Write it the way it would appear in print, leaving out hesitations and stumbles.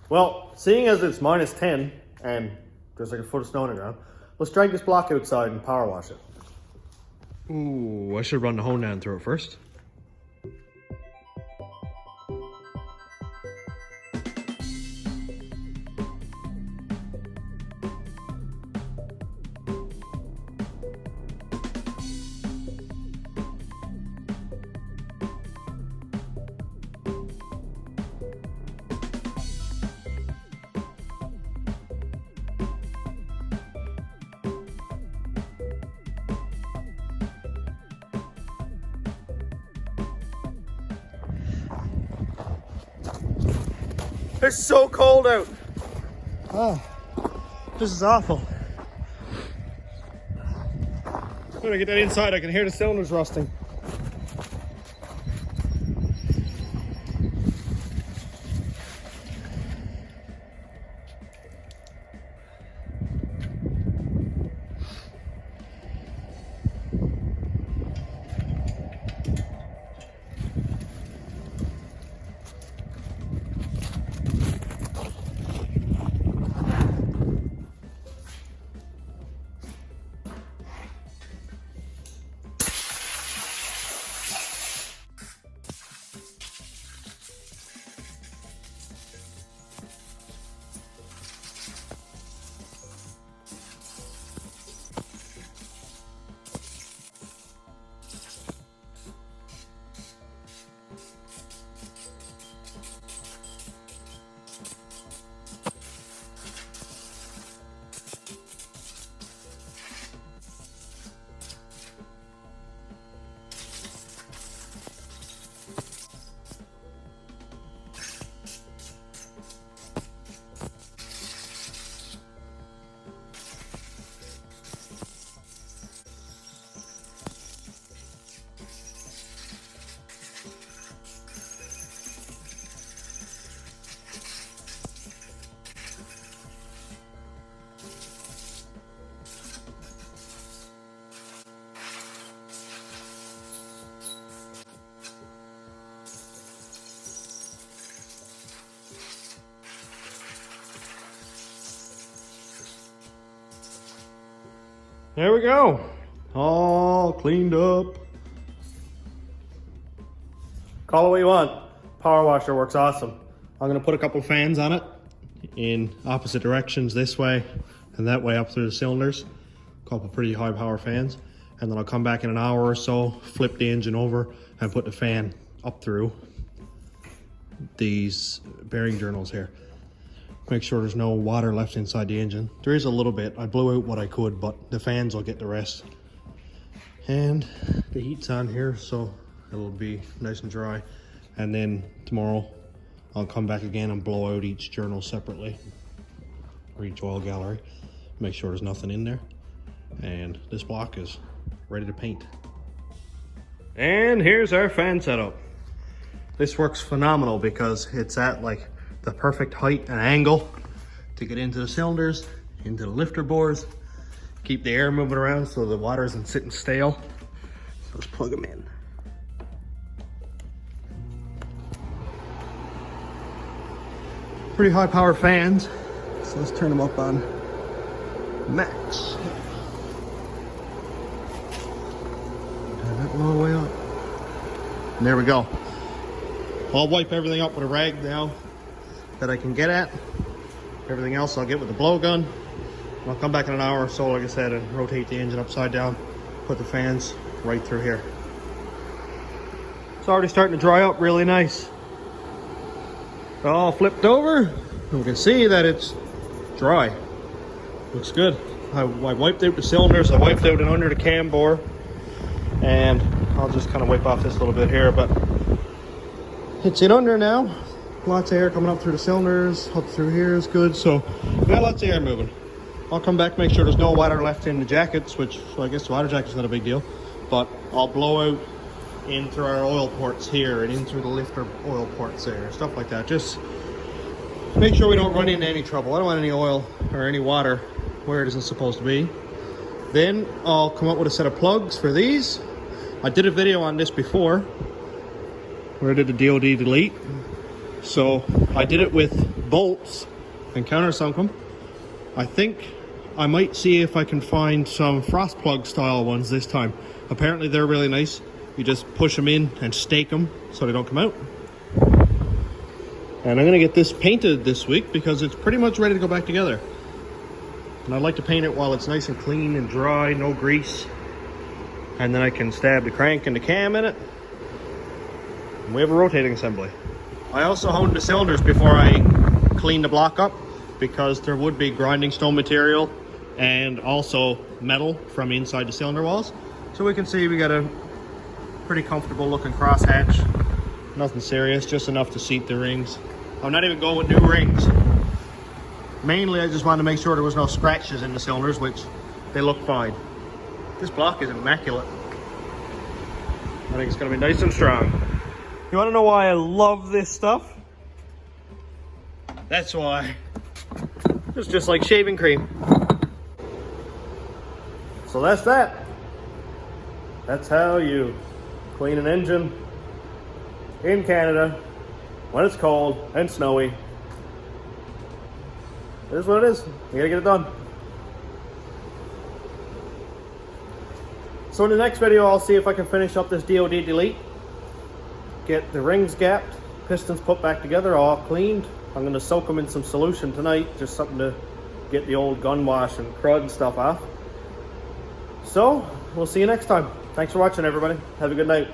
Well, seeing as it's -10 and there's like a foot of snow on the ground, let's drag this block outside and power wash it. Ooh, I should run the hone down through it first. It's so cold out. Oh, this is awful. When I get that inside, I can hear the cylinders rusting. There we go. All cleaned up. Call it what you want. Power washer works awesome. I'm gonna put a couple fans on it in opposite directions, this way and that way up through the cylinders. A couple pretty high power fans. And then I'll come back in an hour or so, flip the engine over and put the fan up through these bearing journals here. Make sure there's no water left inside the engine. There is a little bit. I blew out what I could, but the fans will get the rest. And the heat's on here, so it'll be nice and dry. And then tomorrow I'll come back again and blow out each journal separately, or each oil gallery. Make sure there's nothing in there. And this block is ready to paint. And here's our fan setup. This works phenomenal because it's at like the perfect height and angle to get into the cylinders, into the lifter bores, keep the air moving around so the water isn't sitting stale. So let's plug them in. Pretty high power fans, so let's turn them up on max. Turn that all the way up. And there we go. I'll wipe everything up with a rag now that I can get at. Everything else I'll get with the blowgun. I'll come back in an hour or so, like I said, and rotate the engine upside down, put the fans right through here. It's already starting to dry up really nice. All flipped over, and we can see that it's dry. Looks good. I wiped out the cylinders, I wiped out and under the cam bore, and I'll just kind of wipe off this a little bit here, but it's in under now. Lots of air coming up through the cylinders, up through here is good. So we got lots of air moving. I'll come back, make sure there's no water left in the jackets, which, well, I guess the water jacket's not a big deal, but I'll blow out in through our oil ports here and in through the lifter oil ports there, stuff like that. Just make sure we don't run into any trouble. I don't want any oil or any water where it isn't supposed to be. Then I'll come up with a set of plugs for these. I did a video on this before where I did the DOD delete. So I did it with bolts and countersunk them. I think I might see if I can find some frost plug style ones this time. Apparently they're really nice. You just push them in and stake them so they don't come out. And I'm gonna get this painted this week because it's pretty much ready to go back together. And I'd like to paint it while it's nice and clean and dry, no grease. And then I can stab the crank and the cam in it. And we have a rotating assembly. I also honed the cylinders before I cleaned the block up because there would be grinding stone material and also metal from inside the cylinder walls. So we can see we got a pretty comfortable looking crosshatch. Nothing serious, just enough to seat the rings. I'm not even going with new rings. Mainly I just wanted to make sure there was no scratches in the cylinders, which they look fine. This block is immaculate. I think it's gonna be nice and strong. You wanna know why I love this stuff? That's why. It's just like shaving cream. So that's that. That's how you clean an engine in Canada when it's cold and snowy. It is what it is. You gotta get it done. So in the next video, I'll see if I can finish up this DOD delete. Get the rings gapped, pistons put back together, all cleaned. I'm gonna soak them in some solution tonight, just something to get the old gun wash and crud and stuff off. So, we'll see you next time. Thanks for watching, everybody. Have a good night.